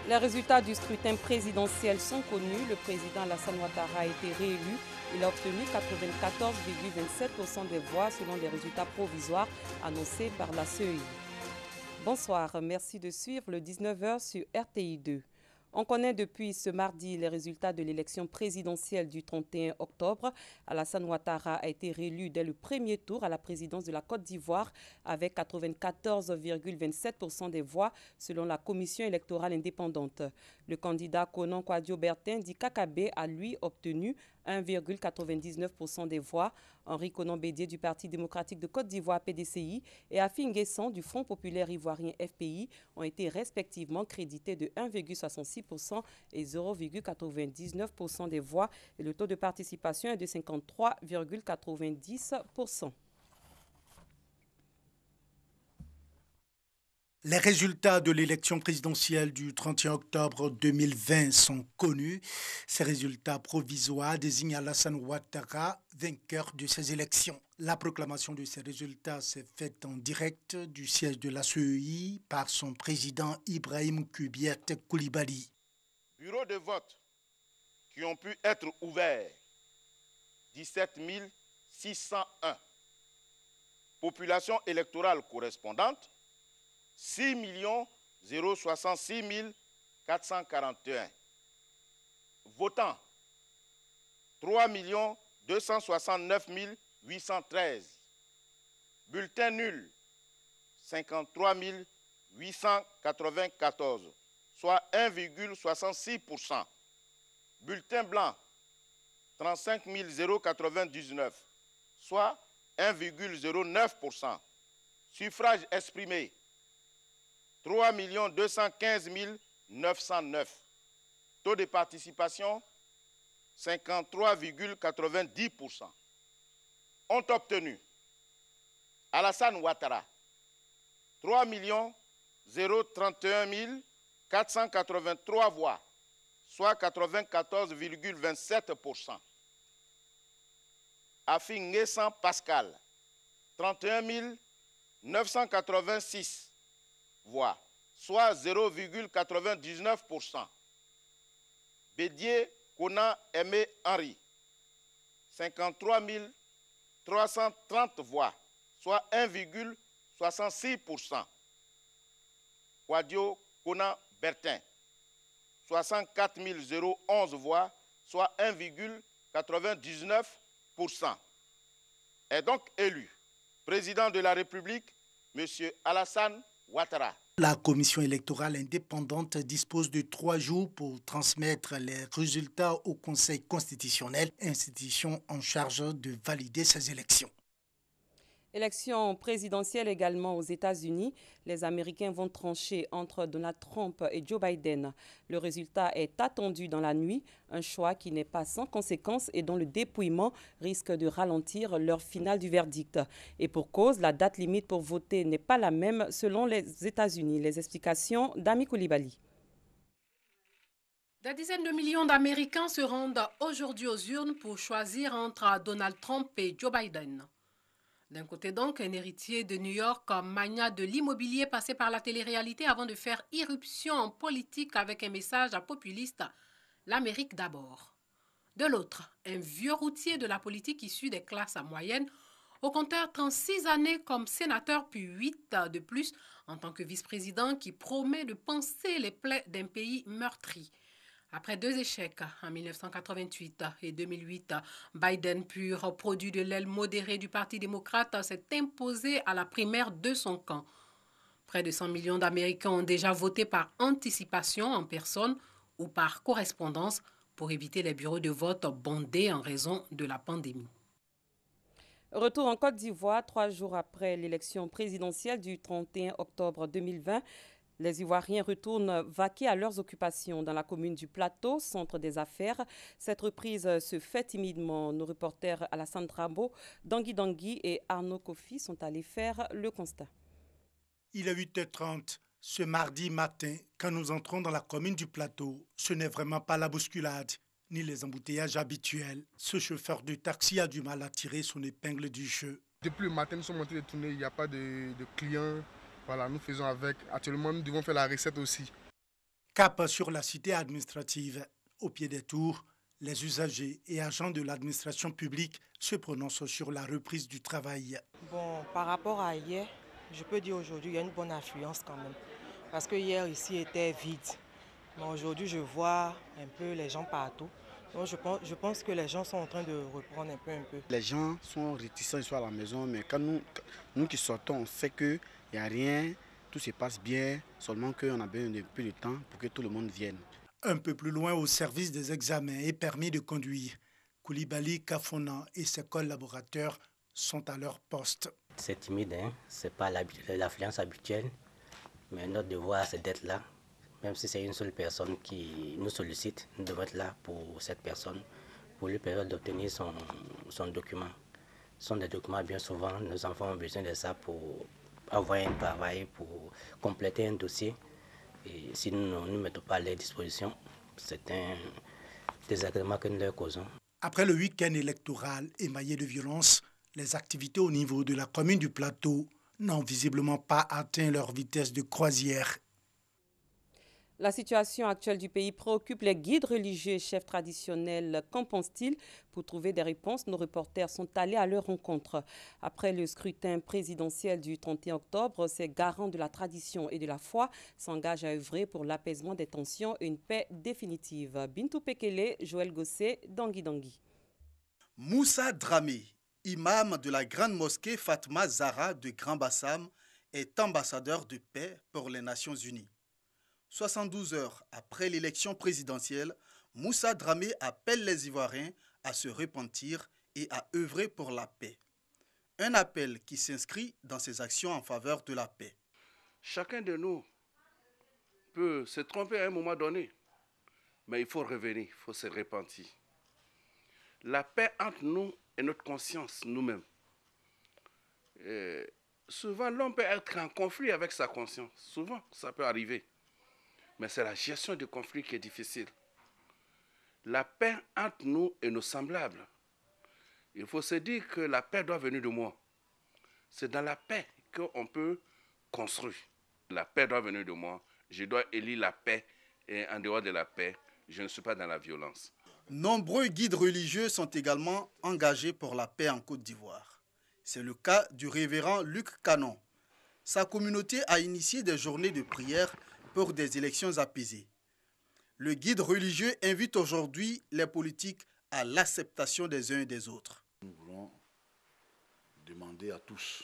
Les résultats du scrutin présidentiel sont connus. Le président Alassane Ouattara a été réélu. Il a obtenu 94,27% des voix selon les résultats provisoires annoncés par la CEI. Bonsoir, merci de suivre le 19h sur RTI 2. On connaît depuis ce mardi les résultats de l'élection présidentielle du 31 octobre. Alassane Ouattara a été réélu dès le premier tour à la présidence de la Côte d'Ivoire avec 94,27% des voix selon la commission électorale indépendante. Le candidat Konan Kouadio-Bertin dit Kakabe a lui obtenu 1,99% des voix. Henri Konan Bédié du Parti démocratique de Côte d'Ivoire PDCI et Afi Nguessan du Front populaire ivoirien FPI ont été respectivement crédités de 1,66% et 0,99% des voix et le taux de participation est de 53,90%. Les résultats de l'élection présidentielle du 31 octobre 2020 sont connus. Ces résultats provisoires désignent Alassane Ouattara vainqueur de ces élections. La proclamation de ces résultats s'est faite en direct du siège de la CEI par son président Ibrahim Kubiet Koulibaly. Bureaux de vote qui ont pu être ouverts, 17 601. Population électorale correspondante, 6 066 441. Votants, 3 269 813. Bulletins nuls, 53 894, soit 1,66%. Bulletins blancs, 35 099, soit 1,09%. Suffrage exprimé, 3 215 909. Taux de participation, 53,90%. Ont obtenu Alassane Ouattara, 3 031 483 voix, soit 94,27%. Afi Nguessan Pascal, 31 986 voix, soit 0,99%. Bédié Konan Aimé Henri, 53 330 voix, soit 1,66%. Kouadio Konan Bertin, 64 011 voix, soit 1,99%. Est donc élu président de la République, M. Alassane Ouattara. La commission électorale indépendante dispose de 3 jours pour transmettre les résultats au Conseil constitutionnel, institution en charge de valider ces élections. Élection présidentielle également aux États-Unis. Les Américains vont trancher entre Donald Trump et Joe Biden. Le résultat est attendu dans la nuit, un choix qui n'est pas sans conséquences et dont le dépouillement risque de ralentir l'heure finale du verdict. Et pour cause, la date limite pour voter n'est pas la même selon les États-Unis. Les explications d'Ami Koulibaly. Des dizaines de millions d'Américains se rendent aujourd'hui aux urnes pour choisir entre Donald Trump et Joe Biden. D'un côté donc, un héritier de New York, magnat de l'immobilier passé par la télé-réalité avant de faire irruption en politique avec un message populiste, l'Amérique d'abord. De l'autre, un vieux routier de la politique issu des classes moyennes, au compteur 36 années comme sénateur puis 8 de plus en tant que vice-président qui promet de panser les plaies d'un pays meurtri. Après 2 échecs en 1988 et 2008, Biden, pur produit de l'aile modérée du Parti démocrate, s'est imposé à la primaire de son camp. Près de 100 millions d'Américains ont déjà voté par anticipation en personne ou par correspondance pour éviter les bureaux de vote bondés en raison de la pandémie. Retour en Côte d'Ivoire, 3 jours après l'élection présidentielle du 31 octobre 2020. Les Ivoiriens retournent vaquer à leurs occupations dans la commune du Plateau, centre des affaires. Cette reprise se fait timidement. Nos reporters Alassane Trambo, Dangui Dangui et Arnaud Kofi sont allés faire le constat. Il est 8h30 ce mardi matin quand nous entrons dans la commune du Plateau. Ce n'est vraiment pas la bousculade ni les embouteillages habituels. Ce chauffeur de taxi a du mal à tirer son épingle du jeu. Depuis le matin, nous sommes en train de tourner, il n'y a pas de clients. Voilà, nous faisons avec. Actuellement, nous devons faire la recette aussi. Cap sur la cité administrative. Au pied des tours, les usagers et agents de l'administration publique se prononcent sur la reprise du travail. Bon, par rapport à hier, je peux dire aujourd'hui, il y a une bonne affluence quand même. Parce que hier, ici, était vide. Mais aujourd'hui, je vois un peu les gens partout. Donc je pense que les gens sont en train de reprendre un peu. Les gens sont réticents, ils sont à la maison, mais quand nous qui sortons, on sait qu'il n'y a rien, tout se passe bien, seulement qu'on a besoin de plus de temps pour que tout le monde vienne. Un peu plus loin, au service des examens et permis de conduire, Koulibaly Kafona et ses collaborateurs sont à leur poste. C'est timide, hein? Ce n'est pas l'affluence habituelle, mais notre devoir c'est d'être là. Même si c'est une seule personne qui nous sollicite, nous devons être là pour cette personne, pour lui permettre d'obtenir son document. Ce sont des documents, bien souvent, nos enfants ont besoin de ça pour avoir un travail, pour compléter un dossier. Et si nous ne nous mettons pas à leur disposition, c'est un désagrément que nous leur causons. Après le week-end électoral émaillé de violence, les activités au niveau de la commune du Plateau n'ont visiblement pas atteint leur vitesse de croisière. La situation actuelle du pays préoccupe les guides religieux et chefs traditionnels. Qu'en pensent-ils? Pour trouver des réponses, nos reporters sont allés à leur rencontre. Après le scrutin présidentiel du 31 octobre, ces garants de la tradition et de la foi s'engagent à œuvrer pour l'apaisement des tensions et une paix définitive. Bintou Pekele, Joël Gossé, Dangui. Moussa Dramé, imam de la grande mosquée Fatma Zahra de Grand Bassam, est ambassadeur de paix pour les Nations Unies. 72 heures après l'élection présidentielle, Moussa Dramé appelle les Ivoiriens à se repentir et à œuvrer pour la paix. Un appel qui s'inscrit dans ses actions en faveur de la paix. Chacun de nous peut se tromper à un moment donné, mais il faut revenir, il faut se repentir. La paix entre nous et notre conscience, nous-mêmes. Souvent, l'homme peut être en conflit avec sa conscience. Souvent, ça peut arriver. Mais c'est la gestion du conflit qui est difficile. La paix entre nous et nos semblables. Il faut se dire que la paix doit venir de moi. C'est dans la paix qu'on peut construire. La paix doit venir de moi. Je dois élire la paix et en dehors de la paix, je ne suis pas dans la violence. Nombreux guides religieux sont également engagés pour la paix en Côte d'Ivoire. C'est le cas du révérend Luc Canon. Sa communauté a initié des journées de prière pour des élections apaisées. Le guide religieux invite aujourd'hui les politiques à l'acceptation des uns et des autres. Nous voulons demander à tous,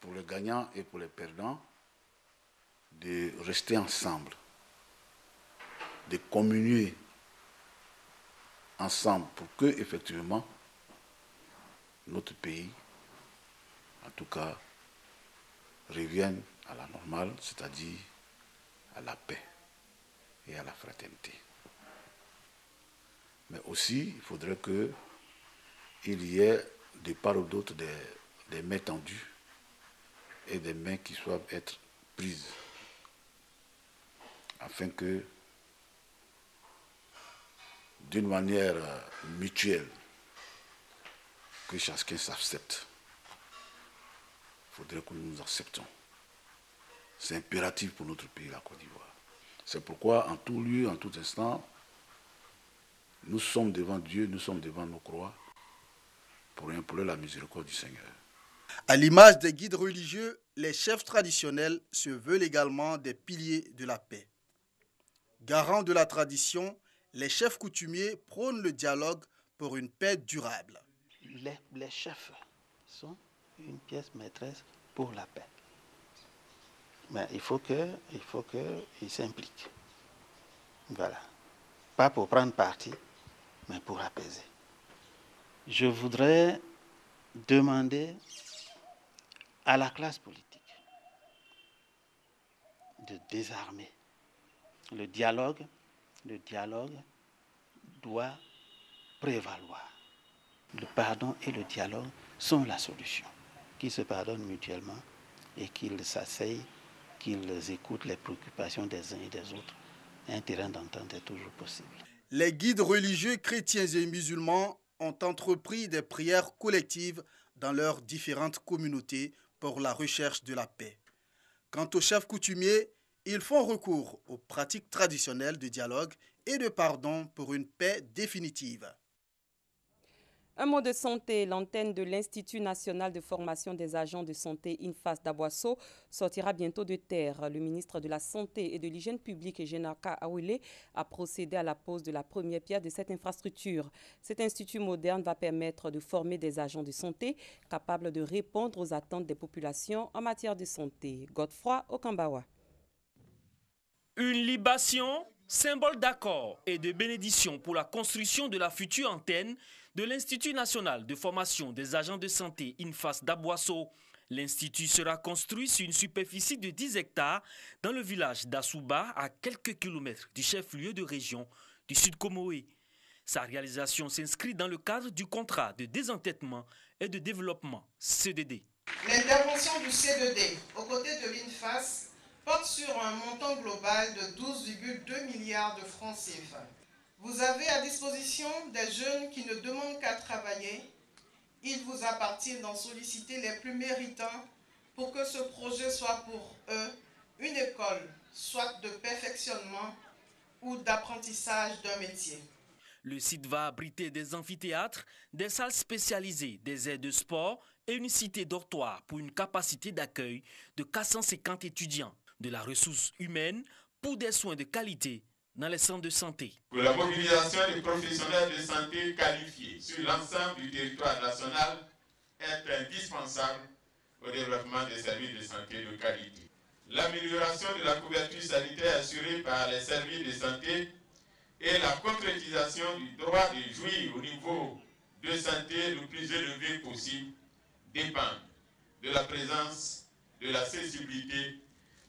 pour les gagnants et pour les perdants, de rester ensemble, de communier ensemble pour que, effectivement, notre pays, en tout cas, revienne à la normale, c'est-à-dire à la paix et à la fraternité. Mais aussi, il faudrait qu'il y ait de part ou d'autre des mains tendues et des mains qui doivent être prises afin que, d'une manière mutuelle, que chacun s'accepte. Il faudrait que nous nous acceptons. C'est impératif pour notre pays, la Côte d'Ivoire. C'est pourquoi, en tout lieu, en tout instant, nous sommes devant Dieu, nous sommes devant nos croix, pour implorer la miséricorde du Seigneur. À l'image des guides religieux, les chefs traditionnels se veulent également des piliers de la paix. Garants de la tradition, les chefs coutumiers prônent le dialogue pour une paix durable. Les chefs sont une pièce maîtresse pour la paix. Mais il faut qu'ils s'impliquent. Voilà. Pas pour prendre parti, mais pour apaiser. Je voudrais demander à la classe politique de désarmer. Le dialogue doit prévaloir. Le pardon et le dialogue sont la solution. Qu'ils se pardonnent mutuellement et qu'ils s'asseyent, qu'ils écoutent les préoccupations des uns et des autres. Un terrain d'entente est toujours possible. Les guides religieux chrétiens et musulmans ont entrepris des prières collectives dans leurs différentes communautés pour la recherche de la paix. Quant aux chefs coutumiers, Ils font recours aux pratiques traditionnelles de dialogue et de pardon pour une paix définitive. Un mot de santé, l'antenne de l'Institut national de formation des agents de santé INFAS d'Aboasso sortira bientôt de terre. Le ministre de la Santé et de l'Hygiène publique, Jenaka Awile, a procédé à la pose de la première pierre de cette infrastructure. Cet institut moderne va permettre de former des agents de santé capables de répondre aux attentes des populations en matière de santé. Godefroy Okambawa. Une libation, symbole d'accord et de bénédiction pour la construction de la future antenne de l'Institut national de formation des agents de santé INFAS d'Aboasso. L'institut sera construit sur une superficie de 10 hectares dans le village d'Assouba, à quelques kilomètres du chef-lieu de région du Sud Comoé. Sa réalisation s'inscrit dans le cadre du contrat de désendettement et de développement CDD. L'intervention du CDD aux côtés de l'INFAS porte sur un montant global de 12,2 milliards de francs CFA. Vous avez à disposition des jeunes qui ne demandent qu'à travailler. Il vous appartient d'en solliciter les plus méritants pour que ce projet soit pour eux une école, soit de perfectionnement ou d'apprentissage d'un métier. Le site va abriter des amphithéâtres, des salles spécialisées, des aires de sport et une cité dortoir pour une capacité d'accueil de 450 étudiants, de la ressource humaine pour des soins de qualité dans les centres de santé. Pour la mobilisation des professionnels de santé qualifiés sur l'ensemble du territoire national est indispensable au développement des services de santé de qualité. L'amélioration de la couverture sanitaire assurée par les services de santé et la concrétisation du droit de jouir au niveau de santé le plus élevé possible dépendent de la présence, de la sensibilité,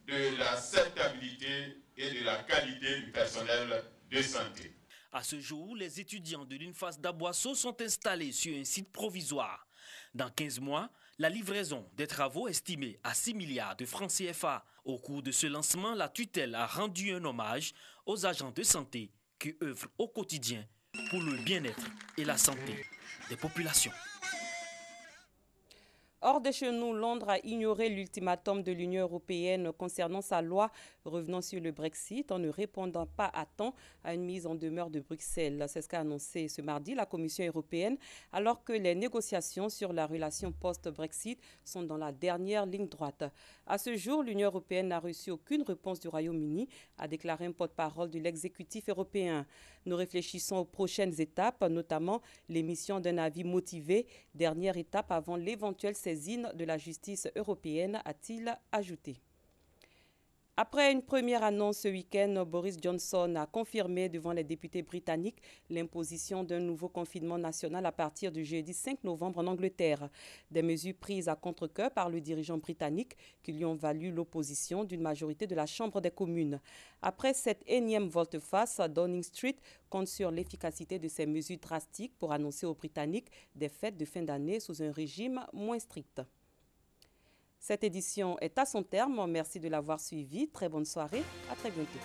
de l'acceptabilité et de la qualité du personnel de santé. À ce jour, les étudiants de l'INFAS d'Aboasso sont installés sur un site provisoire. Dans 15 mois, la livraison des travaux estimés à 6 milliards de francs CFA. Au cours de ce lancement, la tutelle a rendu un hommage aux agents de santé qui œuvrent au quotidien pour le bien-être et la santé des populations. Hors de chez nous, Londres a ignoré l'ultimatum de l'Union européenne concernant sa loi revenant sur le Brexit en ne répondant pas à temps à une mise en demeure de Bruxelles. C'est ce qu'a annoncé ce mardi la Commission européenne alors que les négociations sur la relation post-Brexit sont dans la dernière ligne droite. À ce jour, l'Union européenne n'a reçu aucune réponse du Royaume-Uni, a déclaré un porte-parole de l'exécutif européen. Nous réfléchissons aux prochaines étapes, notamment l'émission d'un avis motivé, dernière étape avant l'éventuelle saisine de la justice européenne, a-t-il ajouté. Après une première annonce ce week-end, Boris Johnson a confirmé devant les députés britanniques l'imposition d'un nouveau confinement national à partir du jeudi 5 novembre en Angleterre. Des mesures prises à contre-cœur par le dirigeant britannique qui lui ont valu l'opposition d'une majorité de la Chambre des communes. Après cette énième volte-face, Downing Street compte sur l'efficacité de ces mesures drastiques pour annoncer aux Britanniques des fêtes de fin d'année sous un régime moins strict. Cette édition est à son terme. Merci de l'avoir suivi. Très bonne soirée. À très bientôt.